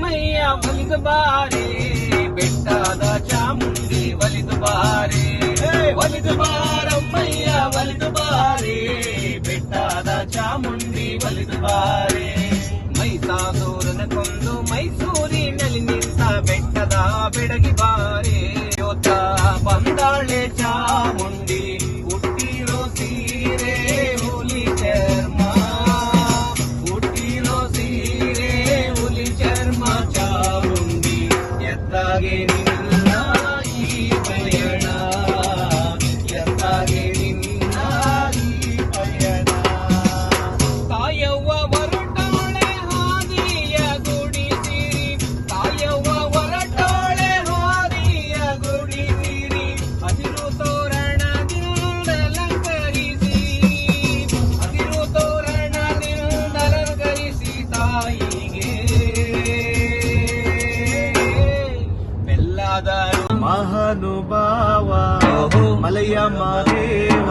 ಬಾರಮ್ಮಯ್ಯ ಒಲಿದು ಬಾರೆ, ಬೆಟ್ಟದ ಚಾಮುಂಡಿ ಒಲಿದು ಬಾರೆ, ಒಲಿದು ಬಾರಮ್ಮಯ್ಯ ಒಲಿದು ಬಾರೆ, ಬೆಟ್ಟದ ಚಾಮುಂಡಿ ಒಲಿದು ಬಾರೆ. ಮೈಸಾಸೂರನ ಕೊಂದು ಮೈಸೂರಿನಲ್ಲಿ ನಿಂತ ಬೆಟ್ಟದ ಬೆಡಗಿ ಬಾರೆ, ಯೋತ ಬಂದಾಳೆ ಚಾಮುಂಡಿ ಹುಟ್ಟಿರೋ ಸೀರೆ ಹುಲಿ ಚರ್ಮ, ಹುಟ್ಟಿರೋ ಸೀರೆ ಹುಲಿ ಚರ್ಮ ಚಾಮುಂಡಿ ಎತ್ತಾಗೆ ನಿನ್ನ ಈ ಪಯಣ, ಎತ್ತಾಗೆ ನಿನ್ನ ಈ ಪಯಣ. ತಾಯವ್ವ ಹೊರಟಾಳೆ ಹಾದಿಯ ಗುಡಿಸಿರಿ, ತಾಯವ್ವ ಹೊರಟಾಳೆ ಹಾದಿಯ ಗುಡಿಸಿರಿ, ಹಸಿರು ತೋರಣದಿಂದ ಅಲಂಕರಿಸಿ, ಹಸಿರು ತೋರಣದಿಂದ ಅಲಂಕರಿಸಿ ತಾಯಿಗೆ ಬೆಲ್ಲದ ಮಹಾನುಭಾವ ಮಲಯ ಮಾದೇವ